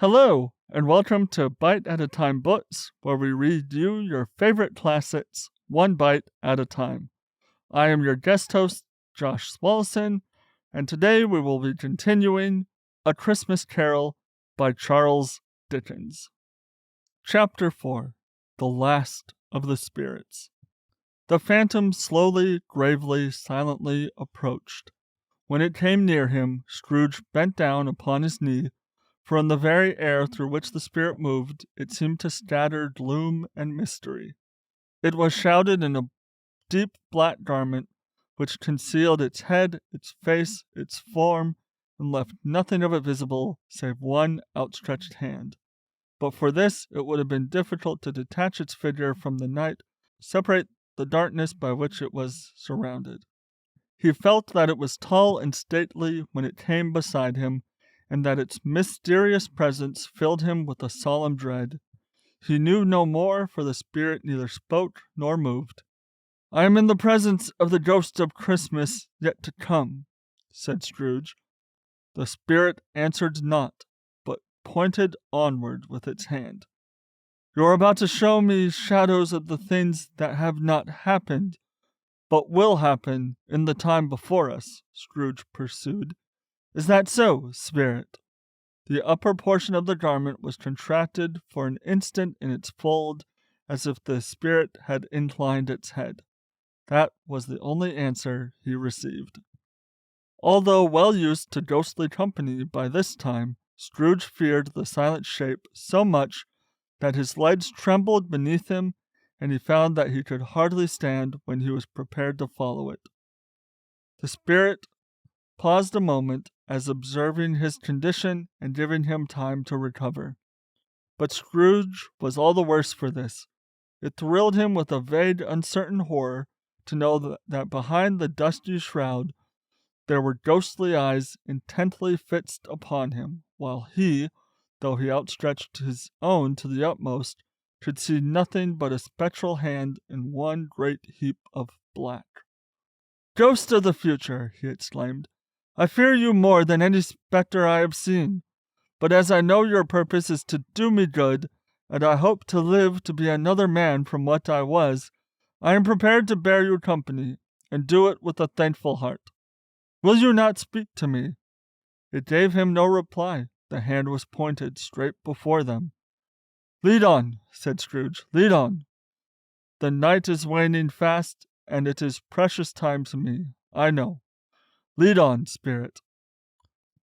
Hello, and welcome to Bite at a Time Books, where we read you your favorite classics, one bite at a time. I am your guest host, Josh Svaleson, and today we will be continuing A Christmas Carol by Charles Dickens. Chapter 4, The Last of the Spirits. The phantom slowly, gravely, silently approached. When it came near him, Scrooge bent down upon his knee, for in the very air through which the spirit moved, it seemed to scatter gloom and mystery. It was shrouded in a deep black garment, which concealed its head, its face, its form, and left nothing of it visible save one outstretched hand. But for this it would have been difficult to detach its figure from the night, separate the darkness by which it was surrounded. He felt that it was tall and stately when it came beside him, and that its mysterious presence filled him with a solemn dread. He knew no more, for the spirit neither spoke nor moved. "I am in the presence of the ghost of Christmas yet to come," said Scrooge. The spirit answered not, but pointed onward with its hand. "You are about to show me shadows of the things that have not happened, but will happen in the time before us," Scrooge pursued. "Is that so, spirit?" The upper portion of the garment was contracted for an instant in its fold, as if the spirit had inclined its head. That was the only answer he received. Although well used to ghostly company by this time, Scrooge feared the silent shape so much that his legs trembled beneath him, and he found that he could hardly stand when he was prepared to follow it. The spirit paused a moment, as observing his condition and giving him time to recover. But Scrooge was all the worse for this. It thrilled him with a vague, uncertain horror to know that behind the dusty shroud there were ghostly eyes intently fixed upon him, while he, though he outstretched his own to the utmost, could see nothing but a spectral hand in one great heap of black. "Ghost of the future!" he exclaimed. "I fear you more than any spectre I have seen. But as I know your purpose is to do me good, and I hope to live to be another man from what I was, I am prepared to bear you company, and do it with a thankful heart. Will you not speak to me?" It gave him no reply. The hand was pointed straight before them. "Lead on," said Scrooge. "Lead on. The night is waning fast, and it is precious time to me, I know. Lead on, spirit."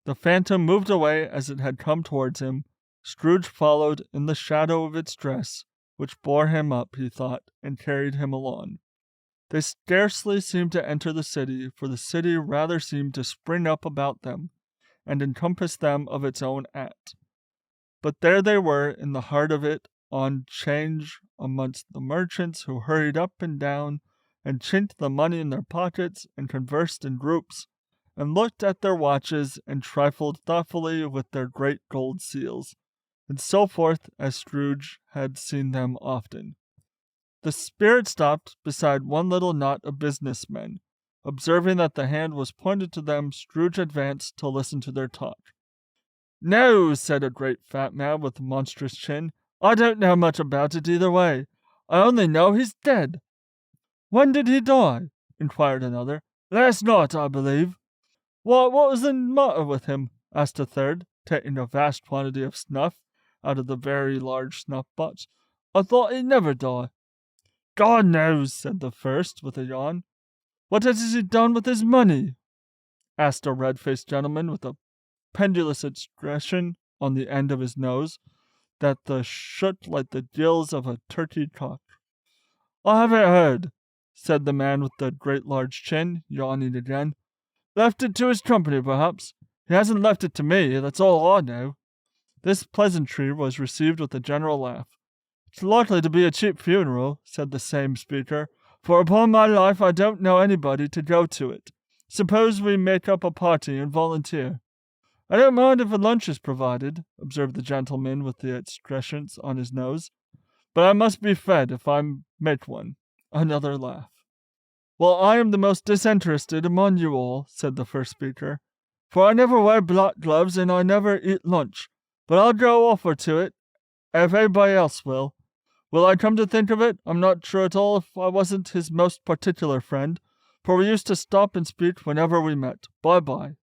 The phantom moved away as it had come towards him. Scrooge followed in the shadow of its dress, which bore him up, he thought, and carried him along. They scarcely seemed to enter the city, for the city rather seemed to spring up about them, and encompass them of its own act. But there they were in the heart of it, on 'change amongst the merchants who hurried up and down, and chinked the money in their pockets, and conversed in groups, and looked at their watches, and trifled thoughtfully with their great gold seals, and so forth, as Scrooge had seen them often. The spirit stopped beside one little knot of business men. Observing that the hand was pointed to them, Scrooge advanced to listen to their talk. "No," said a great fat man with a monstrous chin. "I don't know much about it either way. I only know he's dead." "When did he die?" inquired another. "Last night, I believe." What was the matter with him?" asked a third, taking a vast quantity of snuff out of the very large snuff-box. "I thought he'd never die." "God knows," said the first, with a yawn. "What has he done with his money?" asked a red-faced gentleman with a pendulous expression on the end of his nose that shook like the gills of a turkey cock. "I haven't heard," said the man with the great large chin, yawning again. "Left it to his company, perhaps. He hasn't left it to me, that's all I know." This pleasantry was received with a general laugh. "It's likely to be a cheap funeral," said the same speaker, "for upon my life I don't know anybody to go to it. Suppose we make up a party and volunteer." "I don't mind if a lunch is provided," observed the gentleman with the excrescence on his nose, "but I must be fed if I make one." Another laugh. "Well, I am the most disinterested among you all," said the first speaker, "for I never wear black gloves and I never eat lunch. but I'll go offer to it, if anybody else will. Will I come to think of it, I'm not sure at all if I wasn't his most particular friend, for we used to stop and speak whenever we met. Bye-bye.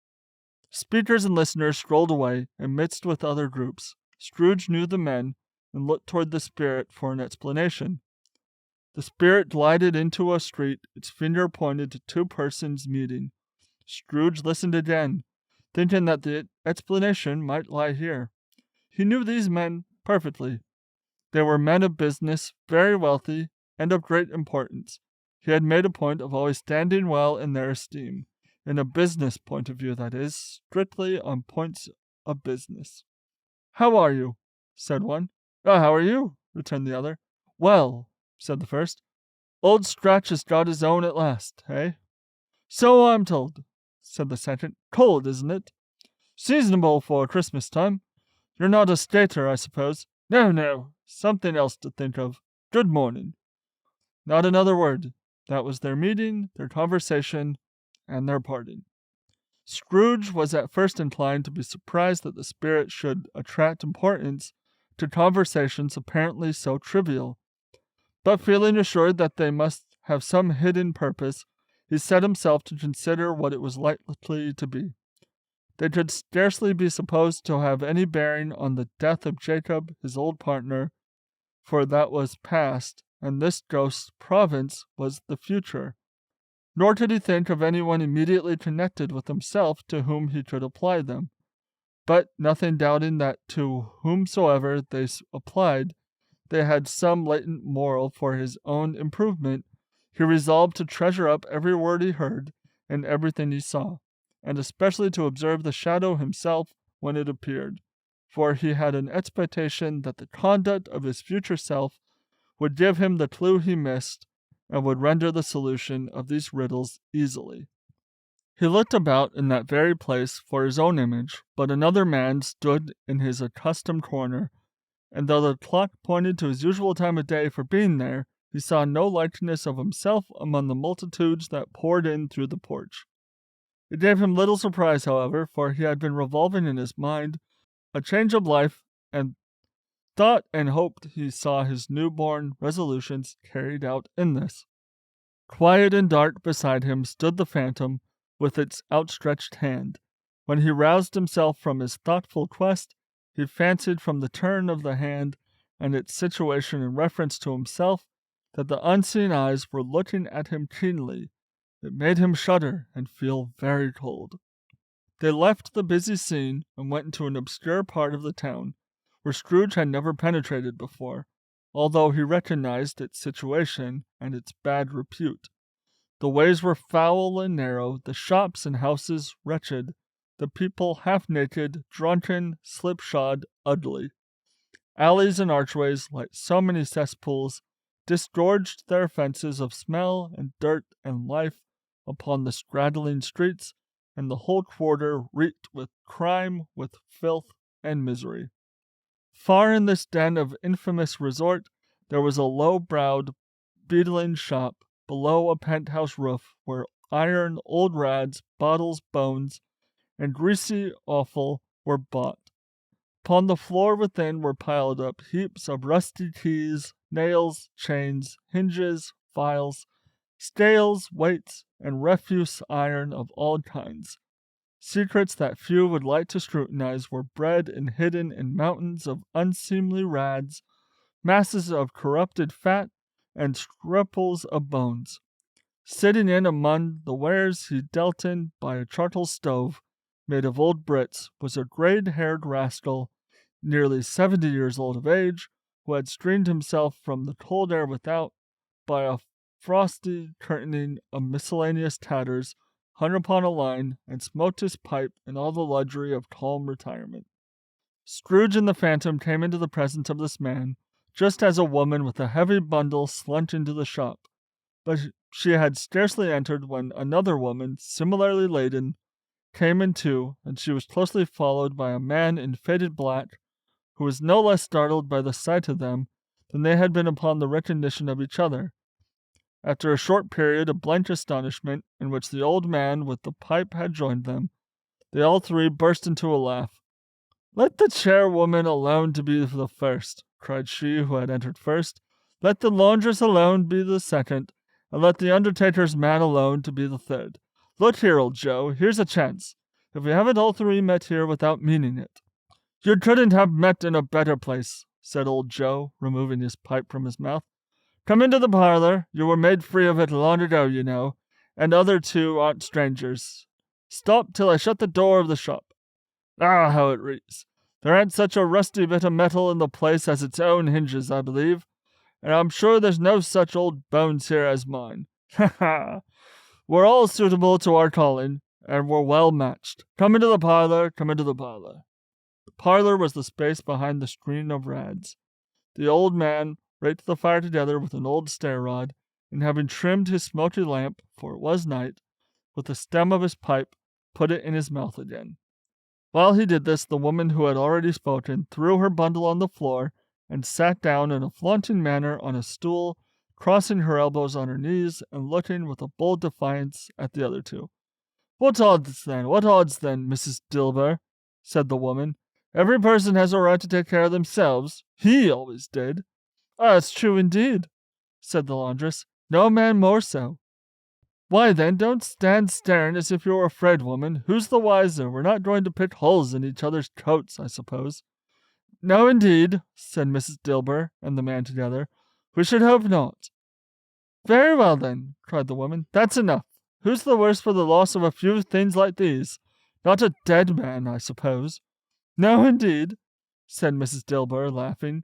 Speakers and listeners strolled away and mixed with other groups. Scrooge knew the men and looked toward the spirit for an explanation. The spirit glided into a street, its finger pointed to two persons meeting. Scrooge listened again, thinking that the explanation might lie here. He knew these men perfectly. They were men of business, very wealthy, and of great importance. He had made a point of always standing well in their esteem, in a business point of view, that is, strictly on points of business. "How are you?" said one. "How are you?" returned the other. "Well," said the first. "Old Scratch has got his own at last, eh?" "So I'm told," said the second. "Cold, isn't it?" "Seasonable for Christmas time. You're not a skater, I suppose?" No, something else to think of. Good morning." Not another word. That was their meeting, their conversation, and their parting. Scrooge was at first inclined to be surprised that the spirit should attract importance to conversations apparently so trivial. But feeling assured that they must have some hidden purpose, he set himself to consider what it was likely to be. They could scarcely be supposed to have any bearing on the death of Jacob, his old partner, for that was past, and this ghost's province was the future. Nor could he think of anyone immediately connected with himself to whom he could apply them. But nothing doubting that to whomsoever they applied, they had some latent moral for his own improvement, he resolved to treasure up every word he heard and everything he saw, and especially to observe the shadow himself when it appeared, for he had an expectation that the conduct of his future self would give him the clue he missed, and would render the solution of these riddles easily. He looked about in that very place for his own image, but another man stood in his accustomed corner, and though the clock pointed to his usual time of day for being there, he saw no likeness of himself among the multitudes that poured in through the porch. It gave him little surprise, however, for he had been revolving in his mind a change of life, and thought and hoped he saw his newborn resolutions carried out in this. Quiet and dark beside him stood the phantom with its outstretched hand. When he roused himself from his thoughtful quest, he fancied from the turn of the hand and its situation in reference to himself that the unseen eyes were looking at him keenly. It made him shudder and feel very cold. They left the busy scene and went into an obscure part of the town, where Scrooge had never penetrated before, although he recognized its situation and its bad repute. The ways were foul and narrow, the shops and houses wretched, the people half-naked, drunken, slipshod, ugly. Alleys and archways, like so many cesspools, disgorged their fences of smell and dirt and life upon the straggling streets, and the whole quarter reeked with crime, with filth, and misery. Far in this den of infamous resort, there was a low-browed, beetling shop, below a penthouse roof, where iron, old rads, bottles, bones, and greasy offal were bought. Upon the floor within were piled up heaps of rusty keys, nails, chains, hinges, files, scales, weights, and refuse iron of all kinds. Secrets that few would like to scrutinize were bred and hidden in mountains of unseemly rads, masses of corrupted fat, and scruples of bones. Sitting in among the wares he dealt in by a charcoal stove, made of old bricks, was a gray-haired rascal, nearly 70 years old of age, who had screened himself from the cold air without by a frosty curtaining of miscellaneous tatters hung upon a line, and smoked his pipe in all the luxury of calm retirement. Scrooge and the phantom came into the presence of this man, just as a woman with a heavy bundle slunk into the shop. But she had scarcely entered when another woman, similarly laden, came in too, and she was closely followed by a man in faded black, who was no less startled by the sight of them than they had been upon the recognition of each other. After a short period of blank astonishment, in which the old man with the pipe had joined them, they all three burst into a laugh. "Let the chairwoman alone to be the first," cried she who had entered first. "Let the laundress alone be the second, and let the undertaker's man alone to be the third. Look here, old Joe, here's a chance. If we haven't all three met here without meaning it." "You couldn't have met in a better place," said old Joe, removing his pipe from his mouth. "Come into the parlor. You were made free of it long ago, you know, and other two aren't strangers. Stop till I shut the door of the shop. Ah, how it reeks! There ain't such a rusty bit of metal in the place as its own hinges, I believe, and I'm sure there's no such old bones here as mine. Ha ha! We're all suitable to our calling, and we're well matched. Come into the parlor, come into the parlor." The parlor was the space behind the screen of rads. The old man raked the fire together with an old stair rod, and having trimmed his smoky lamp, for it was night, with the stem of his pipe, put it in his mouth again. While he did this, the woman who had already spoken threw her bundle on the floor and sat down in a flaunting manner on a stool, crossing her elbows on her knees and looking with a bold defiance at the other two. What odds then, Mrs. Dilber?" said the woman. "Every person has a right to take care of themselves. He always did." "That's true indeed," said the laundress. "No man more so." "Why, then, don't stand staring as if you were afraid, woman. Who's the wiser? We're not going to pick holes in each other's coats, I suppose." "No, indeed," said Mrs. Dilber and the man together. "We should hope not." "Very well, then," cried the woman. "That's enough. Who's the worse for the loss of a few things like these? Not a dead man, I suppose." "No, indeed," said Mrs. Dilber, laughing.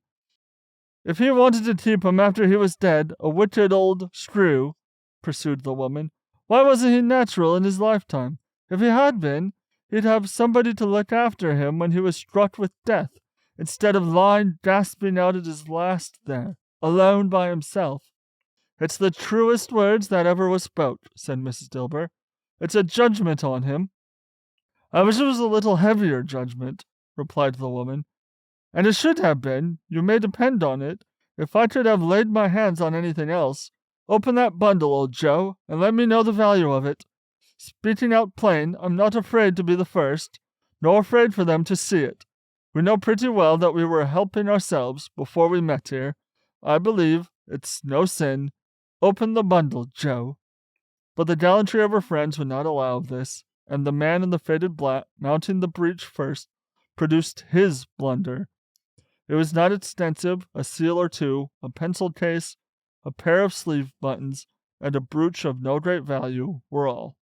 "If he wanted to keep him after he was dead, a wicked old screw," pursued the woman, "why wasn't he natural in his lifetime? If he had been, he'd have somebody to look after him when he was struck with death, instead of lying gasping out at his last there, alone by himself." "It's the truest words that ever was spoke," said Mrs. Dilber. "It's a judgment on him." "I wish it was a little heavier judgment," replied the woman. "And it should have been, you may depend on it, if I could have laid my hands on anything else. Open that bundle, old Joe, and let me know the value of it. Speaking out plain, I'm not afraid to be the first, nor afraid for them to see it. We know pretty well that we were helping ourselves before we met here. I believe it's no sin. Open the bundle, Joe." But the gallantry of her friends would not allow of this, and the man in the faded black, mounting the breech first, produced his blunder. It was not extensive. A seal or two, a pencil case, a pair of sleeve buttons, and a brooch of no great value were all.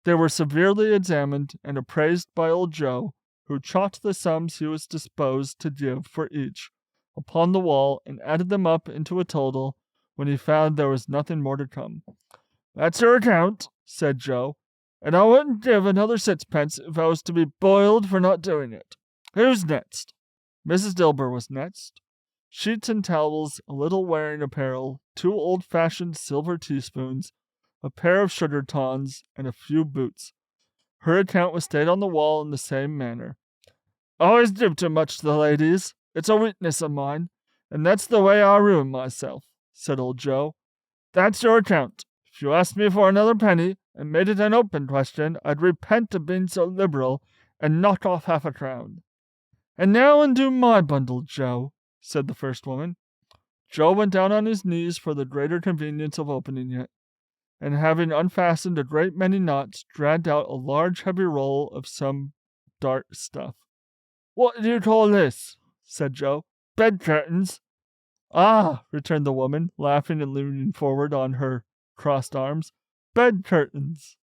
They were severely examined and appraised by old Joe, who chalked the sums he was disposed to give for each upon the wall and added them up into a total when he found there was nothing more to come. "That's your account," said Joe, "and I wouldn't give another sixpence if I was to be boiled for not doing it. Who's next?" Mrs. Dilber was next. Sheets and towels, a little wearing apparel, 2 old-fashioned silver teaspoons, a pair of sugar tongs, and a few boots. Her account was stayed on the wall in the same manner. "Always give too much to the ladies. It's a weakness of mine, and that's the way I ruin myself," said old Joe. "That's your account. If you asked me for another penny, and made it an open question, I'd repent of being so liberal, and knock off half a crown." "And now undo my bundle, Joe," said the first woman. Joe went down on his knees for the greater convenience of opening it, and having unfastened a great many knots, dragged out a large heavy roll of some dark stuff. "What do you call this?" said Joe. "Bed curtains." "Ah," returned the woman, laughing and leaning forward on her crossed arms. "Bed curtains."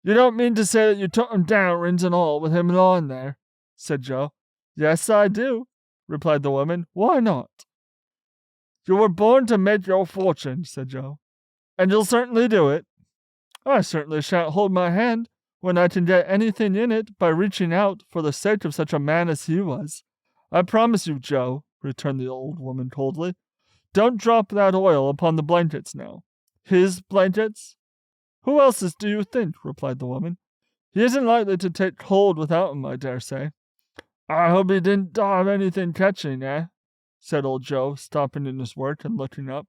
"You don't mean to say that you took 'em down, rings and all, with him lying there?" said Joe. "Yes, I do," replied the woman. "Why not?" "You were born to make your fortune," said Joe, "and you'll certainly do it." "I certainly shan't hold my hand when I can get anything in it by reaching out for the sake of such a man as he was. I promise you, Joe," returned the old woman coldly. "Don't drop that oil upon the blankets now." "His blankets?" "Who else's do you think?" replied the woman. "He isn't likely to take cold without 'em, I dare say." "I hope he didn't die of anything catching, eh?" said old Joe, stopping in his work and looking up.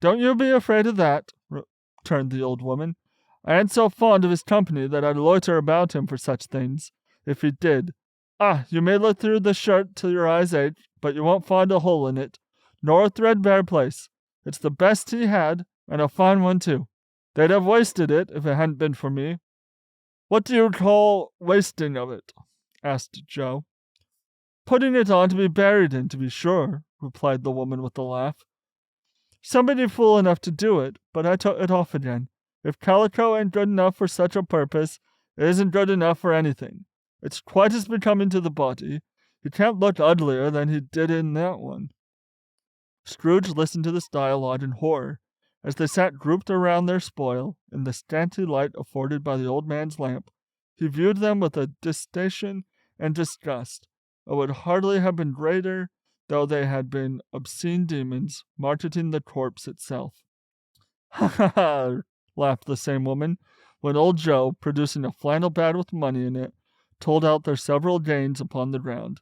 "Don't you be afraid of that," returned the old woman. "I ain't so fond of his company that I'd loiter about him for such things, if he did. Ah, you may look through the shirt till your eyes ache, but you won't find a hole in it, nor a threadbare place. It's the best he had, and a fine one too. They'd have wasted it if it hadn't been for me." "What do you call wasting of it?" asked Joe. "Putting it on to be buried in, to be sure," replied the woman with a laugh. "Somebody fool enough to do it, but I took it off again. If calico ain't good enough for such a purpose, it isn't good enough for anything. It's quite as becoming to the body. He can't look uglier than he did in that one." Scrooge listened to this dialogue in horror, as they sat grouped around their spoil, in the scanty light afforded by the old man's lamp. He viewed them with a disdain and disgust, that would hardly have been greater though they had been obscene demons marketing the corpse itself. "Ha ha ha!" laughed the same woman, when old Joe, producing a flannel bag with money in it, told out their several gains upon the ground.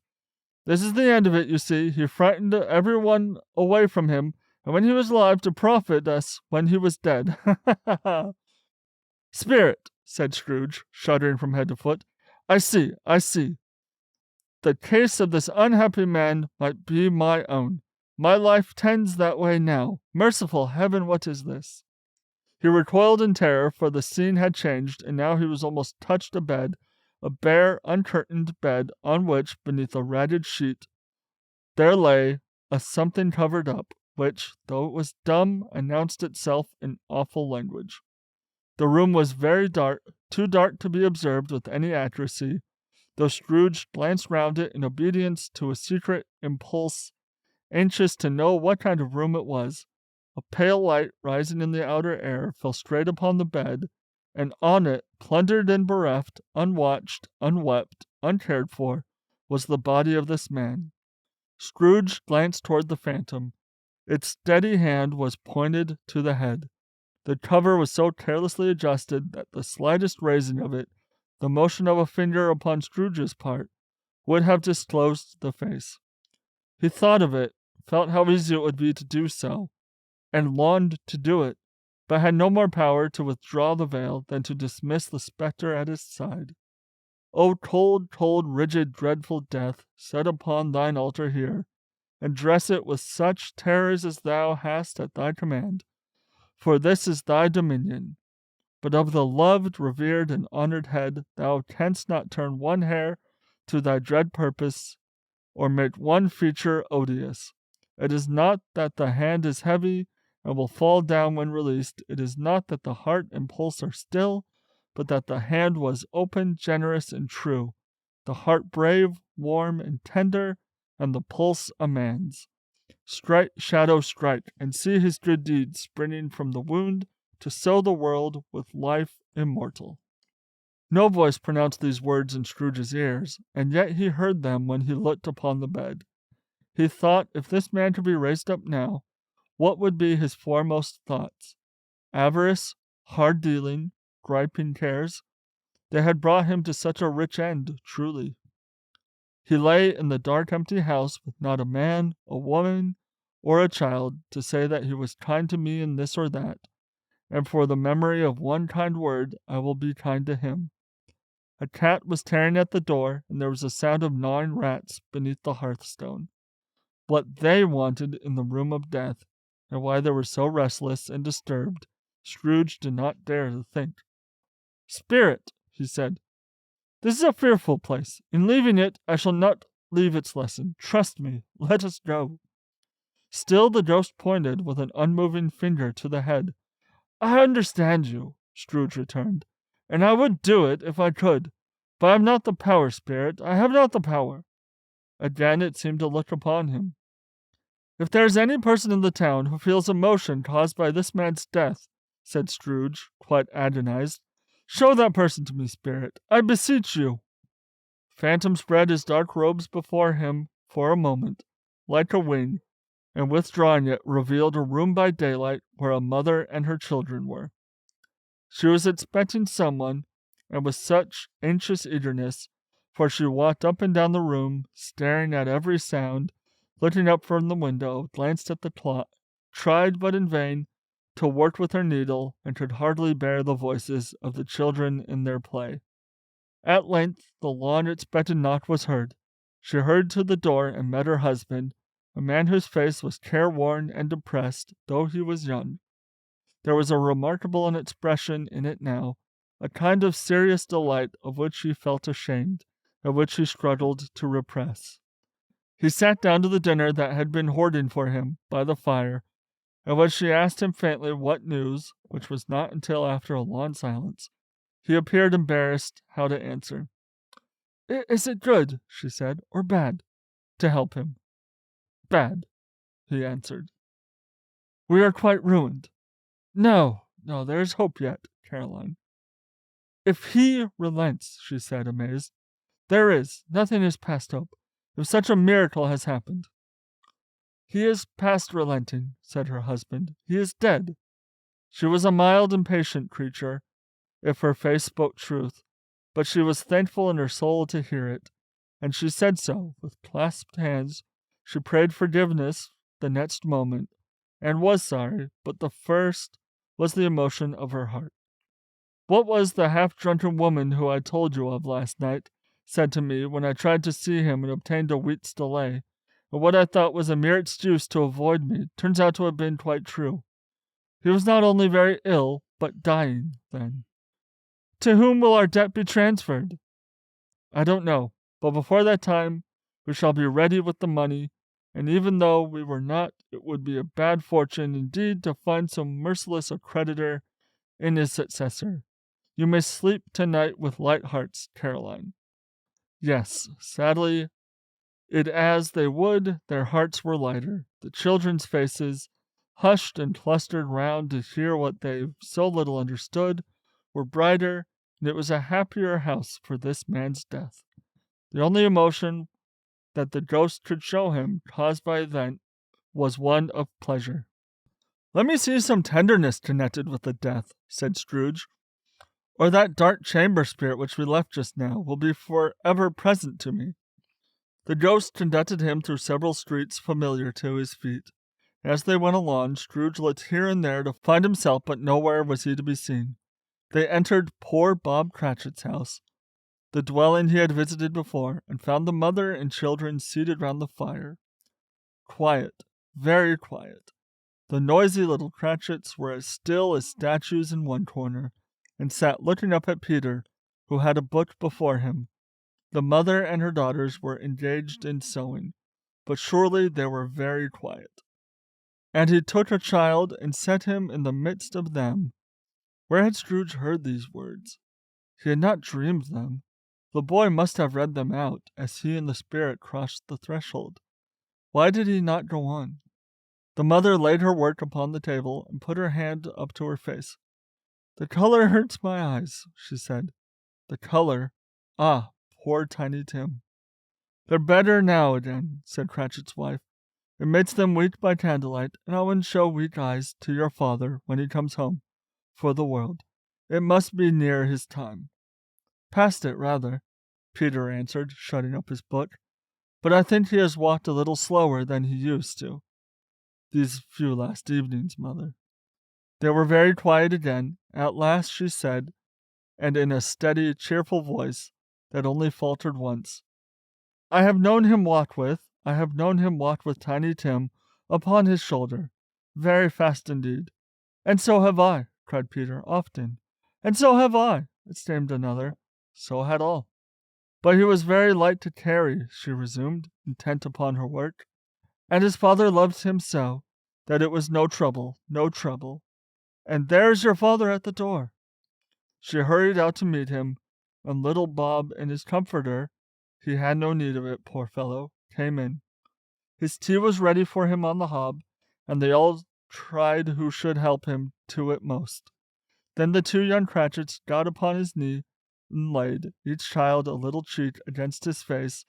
"This is the end of it, you see. He frightened every one away from him, and when he was alive to profit us when he was dead. Ha ha ha!" "Spirit," said Scrooge, shuddering from head to foot, I see. The case of this unhappy man might be my own. My life tends that way now. Merciful heaven, what is this?" He recoiled in terror, for the scene had changed, and now he was almost touched a bed, a bare, uncurtained bed, on which, beneath a ragged sheet, there lay a something covered up, which, though it was dumb, announced itself in awful language. The room was very dark, too dark to be observed with any accuracy, though Scrooge glanced round it in obedience to a secret impulse, anxious to know what kind of room it was. A pale light rising in the outer air fell straight upon the bed, and on it, plundered and bereft, unwatched, unwept, uncared for, was the body of this man. Scrooge glanced toward the phantom. Its steady hand was pointed to the head. The cover was so carelessly adjusted that the slightest raising of it, the motion of a finger upon Scrooge's part, would have disclosed the face. He thought of it, felt how easy it would be to do so, and longed to do it, but had no more power to withdraw the veil than to dismiss the spectre at his side. "O cold, cold, rigid, dreadful death, set upon thine altar here, and dress it with such terrors as thou hast at thy command, for this is thy dominion. But of the loved, revered, and honored head thou canst not turn one hair to thy dread purpose, or make one feature odious. It is not that the hand is heavy, and will fall down when released. It is not that the heart and pulse are still, but that the hand was open, generous, and true, the heart brave, warm, and tender, and the pulse a man's. Strike, shadow, strike, and see his good deeds springing from the wound to sow the world with life immortal." No voice pronounced these words in Scrooge's ears, and yet he heard them when he looked upon the bed. He thought, if this man could be raised up now, what would be his foremost thoughts? Avarice, hard dealing, griping cares? They had brought him to such a rich end, truly. He lay in the dark, empty house with not a man, a woman, or a child to say that he was kind to me in this or that, and for the memory of one kind word I will be kind to him. A cat was tearing at the door, and there was a sound of gnawing rats beneath the hearthstone. What they wanted in the room of death, and why they were so restless and disturbed, Scrooge did not dare to think. "Spirit," he said, "this is a fearful place. In leaving it, I shall not leave its lesson. Trust me. Let us go." Still the ghost pointed with an unmoving finger to the head. "I understand you," Scrooge returned, "and I would do it if I could. But I have not the power, Spirit. I have not the power." Again it seemed to look upon him. "If there is any person in the town who feels emotion caused by this man's death," said Scrooge, quite agonized, "show that person to me, Spirit. I beseech you." Phantom spread his dark robes before him for a moment, like a wing, and withdrawing it revealed a room by daylight where a mother and her children were. She was expecting someone, and with such anxious eagerness, for she walked up and down the room, staring at every sound, looking up from the window, glanced at the clock, tried, but in vain, to work with her needle, and could hardly bear the voices of the children in their play. At length the long-expected knock was heard. She hurried to the door and met her husband, a man whose face was careworn and depressed, though he was young. There was a remarkable expression in it now, a kind of serious delight of which he felt ashamed, and which he struggled to repress. He sat down to the dinner that had been hoarding for him by the fire, and when she asked him faintly what news, which was not until after a long silence, he appeared embarrassed how to answer. "Is it good," she said, "or bad, to help him?" "Bad," he answered. "We are quite ruined." No, there is hope yet, Caroline." "If he relents," she said, amazed. "There is. Nothing is past hope. If such a miracle has happened." "He is past relenting," said her husband. "He is dead." She was a mild, impatient creature, if her face spoke truth, but she was thankful in her soul to hear it, and she said so, with clasped hands. She prayed forgiveness the next moment, and was sorry, but the first was the emotion of her heart. "What was the half-drunken woman who I told you of last night said to me when I tried to see him and obtained a week's delay, and what I thought was a mere excuse to avoid me turns out to have been quite true. He was not only very ill, but dying then. To whom will our debt be transferred? I don't know, but before that time we shall be ready with the money, and even though we were not, it would be a bad fortune indeed to find so merciless a creditor in his successor. You may sleep tonight with light hearts, Caroline." Yes, sadly, it as they would, their hearts were lighter. The children's faces, hushed and clustered round to hear what they so little understood, were brighter, and it was a happier house for this man's death. The only emotion that the ghost could show him, caused by event, was one of pleasure. "Let me see some tenderness connected with the death," said Scrooge, "or that dark chamber spirit which we left just now will be for ever present to me." The ghost conducted him through several streets familiar to his feet. As they went along, Scrooge looked here and there to find himself, but nowhere was he to be seen. They entered poor Bob Cratchit's house, the dwelling he had visited before, and found the mother and children seated round the fire. Quiet, very quiet. The noisy little Cratchits were as still as statues in one corner, and sat looking up at Peter, who had a book before him. The mother and her daughters were engaged in sewing, but surely they were very quiet. And he took a child and set him in the midst of them. Where had Scrooge heard these words? He had not dreamed them. The boy must have read them out as he and the spirit crossed the threshold. Why did he not go on? The mother laid her work upon the table and put her hand up to her face. "The color hurts my eyes," she said. "The color? Ah, poor Tiny Tim." "They're better now again," said Cratchit's wife. "It makes them weak by candlelight, and I wouldn't show weak eyes to your father when he comes home, for the world. It must be near his time." "Past it, rather," Peter answered, shutting up his book. "But I think he has walked a little slower than he used to. These few last evenings, mother." They were very quiet again. At last she said, and in a steady, cheerful voice that only faltered once, I have known him walk with Tiny Tim upon his shoulder, very fast indeed." "And so have I," cried Peter, "often." "And so have I," exclaimed another. So had all. "But he was very light to carry," she resumed, intent upon her work. "And his father loved him so, that it was no trouble, no trouble. And there's your father at the door." She hurried out to meet him, and little Bob and his comforter, he had no need of it, poor fellow, came in. His tea was ready for him on the hob, and they all tried who should help him to it most. Then the two young Cratchits got upon his knee and laid, each child, a little cheek against his face,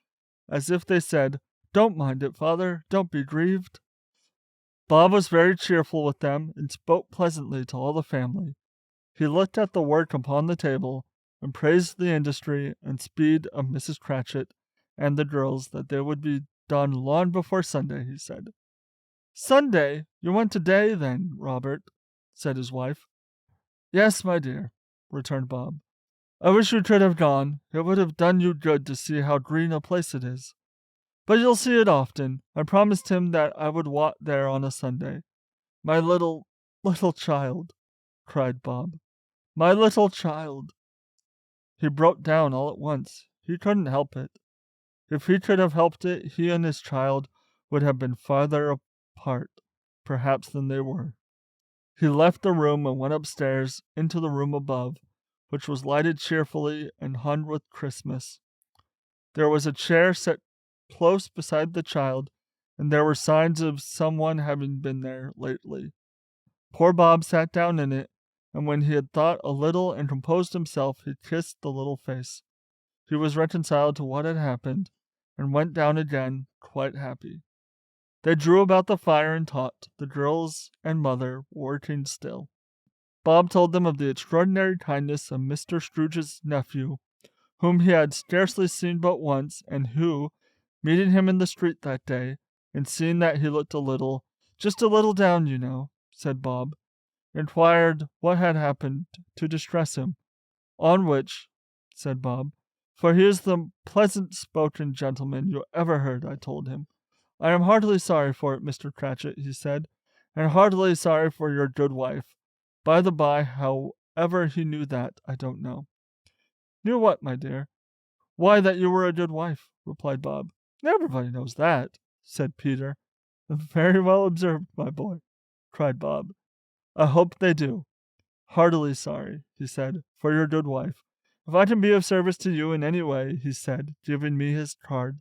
as if they said, "Don't mind it, father, don't be grieved." Bob was very cheerful with them, and spoke pleasantly to all the family. He looked at the work upon the table, and praised the industry and speed of Mrs. Cratchit and the girls, that they would be done long before Sunday, he said. "Sunday? You want today, then, Robert?" said his wife. "Yes, my dear," returned Bob. I wish you could have gone. It would have done you good to see how green a place it is. But you'll see it often. I promised him that I would walk there on a Sunday. My little child, cried Bob. My little child. He broke down all at once. He couldn't help it. If he could have helped it, he and his child would have been farther apart, perhaps, than they were. He left the room and went upstairs into the room above, which was lighted cheerfully and hung with Christmas. There was a chair set close beside the child, and there were signs of someone having been there lately. Poor Bob sat down in it, and when he had thought a little and composed himself, he kissed the little face. He was reconciled to what had happened, and went down again, quite happy. They drew about the fire and talked, the girls and mother working still. Bob told them of the extraordinary kindness of Mr. Scrooge's nephew, whom he had scarcely seen but once, and who, meeting him in the street that day, and seeing that he looked just a little down, you know, said Bob, inquired what had happened to distress him. On which, said Bob, for he is the pleasant-spoken gentleman you ever heard, I told him. I am heartily sorry for it, Mr. Cratchit, he said, and heartily sorry for your good wife. By the by, however he knew that, I don't know. Knew what, my dear? Why, that you were a good wife, replied Bob. Everybody knows that, said Peter. Very well observed, my boy, cried Bob. I hope they do. Heartily sorry, he said, for your good wife. If I can be of service to you in any way, he said, giving me his card,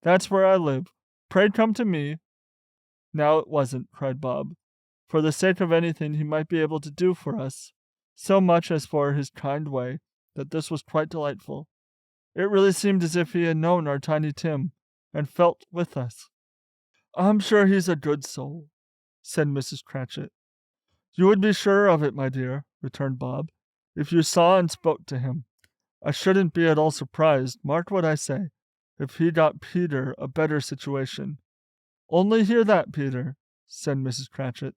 that's where I live. Pray come to me. Now it wasn't, cried Bob, for the sake of anything he might be able to do for us, so much as for his kind way, that this was quite delightful. It really seemed as if he had known our Tiny Tim, and felt with us. I'm sure he's a good soul, said Mrs. Cratchit. You would be sure of it, my dear, returned Bob, if you saw and spoke to him. I shouldn't be at all surprised, mark what I say, if he got Peter a better situation. Only hear that, Peter, said Mrs. Cratchit.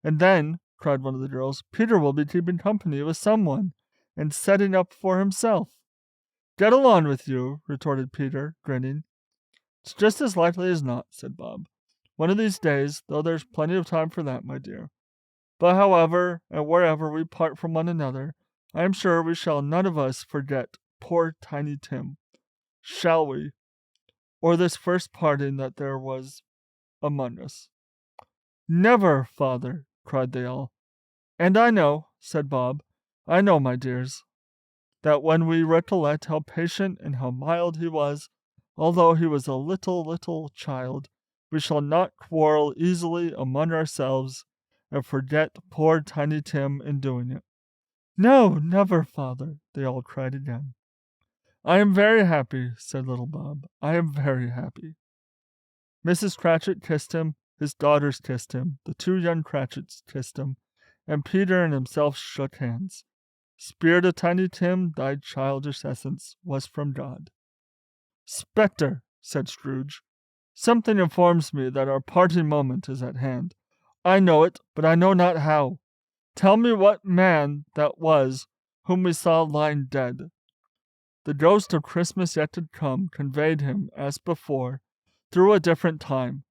And then, cried one of the girls, Peter will be keeping company with someone, and setting up for himself. Get along with you, retorted Peter, grinning. It's just as likely as not, said Bob. One of these days, though there's plenty of time for that, my dear. But however and wherever we part from one another, I am sure we shall none of us forget poor Tiny Tim. Shall we? Or this first parting that there was among us. Never, father, cried they all. And I know, said Bob, I know, my dears, that when we recollect how patient and how mild he was, although he was a little child, we shall not quarrel easily among ourselves and forget poor Tiny Tim in doing it. No, never, father, they all cried again. I am very happy, said little Bob. I am very happy. Mrs. Cratchit kissed him, his daughters kissed him, the two young Cratchits kissed him, and Peter and himself shook hands. Spirit of Tiny Tim, thy childish essence was from God. Spectre, said Scrooge, something informs me that our parting moment is at hand. I know it, but I know not how. Tell me what man that was whom we saw lying dead. The ghost of Christmas yet to come conveyed him, as before, through a different time.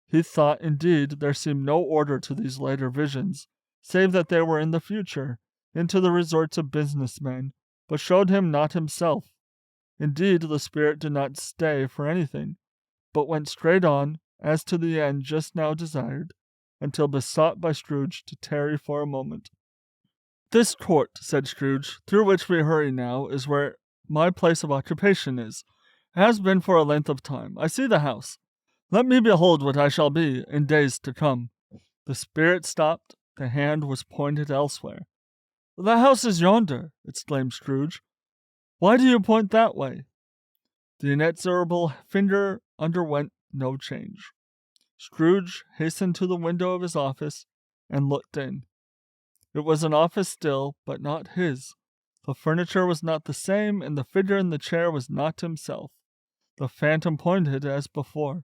He thought, indeed, there seemed no order to these later visions, save that they were in the future, into the resorts of business men, but showed him not himself. Indeed, the spirit did not stay for anything, but went straight on, as to the end just now desired, until besought by Scrooge to tarry for a moment. This court, said Scrooge, through which we hurry now, is where my place of occupation is. Has been for a length of time. I see the house. Let me behold what I shall be in days to come. The spirit stopped. The hand was pointed elsewhere. The house is yonder, exclaimed Scrooge. Why do you point that way? The inexorable finger underwent no change. Scrooge hastened to the window of his office and looked in. It was an office still, but not his. The furniture was not the same, and the figure in the chair was not himself. The phantom pointed as before.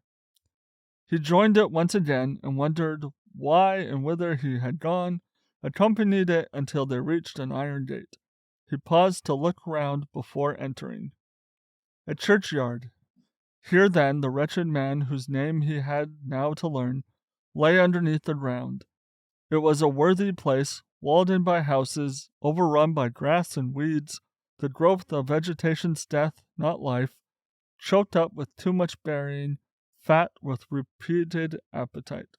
He joined it once again, and wondered why and whither he had gone, accompanied it until they reached an iron gate. he paused to look round before entering. A churchyard. Here then the wretched man whose name he had now to learn lay underneath the ground. It was a worthy place, walled in by houses, overrun by grass and weeds, the growth of vegetation's death, not life, choked up with too much burying, fat with repeated appetite.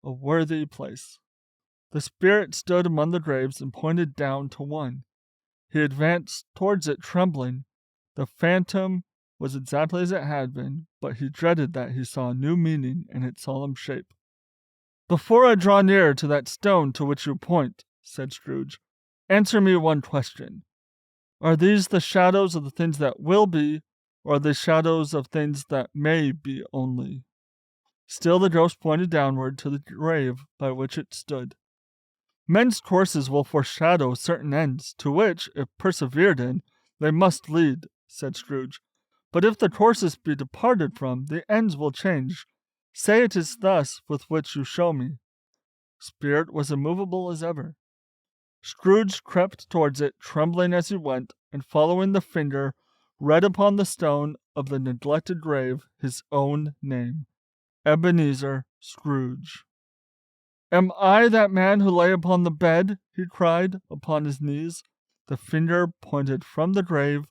A worthy place. The spirit stood among the graves and pointed down to one. He advanced towards it trembling. The phantom was exactly as it had been, but he dreaded that he saw a new meaning in its solemn shape. "Before I draw near to that stone to which you point," said Scrooge, "answer me one question. Are these the shadows of the things that will be, or are they shadows of things that may be only?" Still the ghost pointed downward to the grave by which it stood. "Men's courses will foreshadow certain ends, to which, if persevered in, they must lead," said Scrooge. "But if the courses be departed from, the ends will change. Say it is thus with which you show me." Spirit was immovable as ever. Scrooge crept towards it, trembling as he went, and following the finger, read upon the stone of the neglected grave his own name, Ebenezer Scrooge. "Am I that man who lay upon the bed?" he cried, upon his knees. The finger pointed from the grave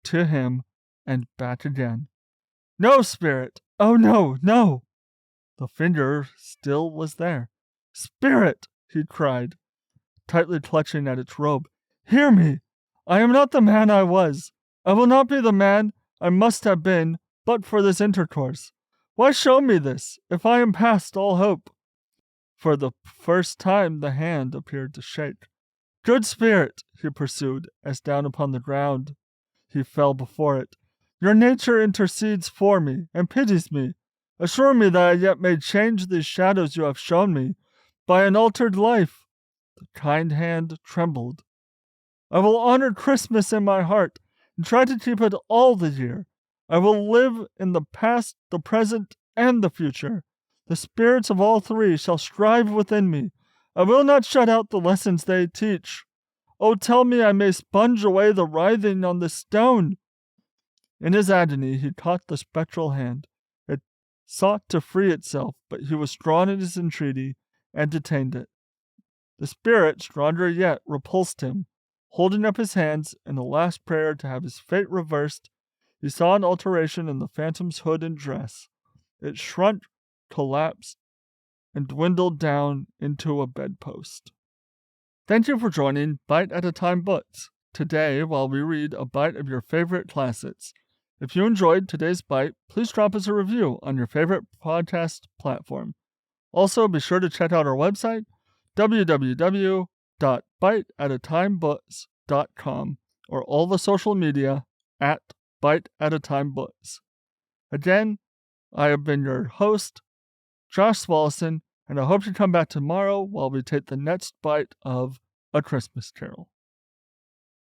to him and back again. "No, Spirit! Oh, no, no!" The finger still was there. "Spirit!" he cried, tightly clutching at its robe. "Hear me! I am not the man I was. I will not be the man I must have been but for this intercourse. Why show me this, if I am past all hope?" For the first time the hand appeared to shake. "Good Spirit," he pursued, as down upon the ground he fell before it, "your nature intercedes for me, and pities me. Assure me that I yet may change these shadows you have shown me, by an altered life." The kind hand trembled. "I will honor Christmas in my heart, and try to keep it all the year. I will live in the past, the present, and the future. The spirits of all three shall strive within me. I will not shut out the lessons they teach. Oh, tell me I may sponge away the writhing on this stone." In his agony he caught the spectral hand. It sought to free itself, but he was strong in his entreaty, and detained it. The spirit, stronger yet, repulsed him. Holding up his hands in a last prayer to have his fate reversed, he saw an alteration in the phantom's hood and dress. It shrunk, collapsed, and dwindled down into a bedpost. Thank you for joining Bite at a Time Books. Today, while we read a bite of your favorite classics. If you enjoyed today's bite, please drop us a review on your favorite podcast platform. Also, be sure to check out our website, www.biteatatimebooks.com, or all the social media at Bite at a Time Books. Again, I have been your host, Josh Svaleson, and I hope you come back tomorrow while we take the next bite of A Christmas Carol.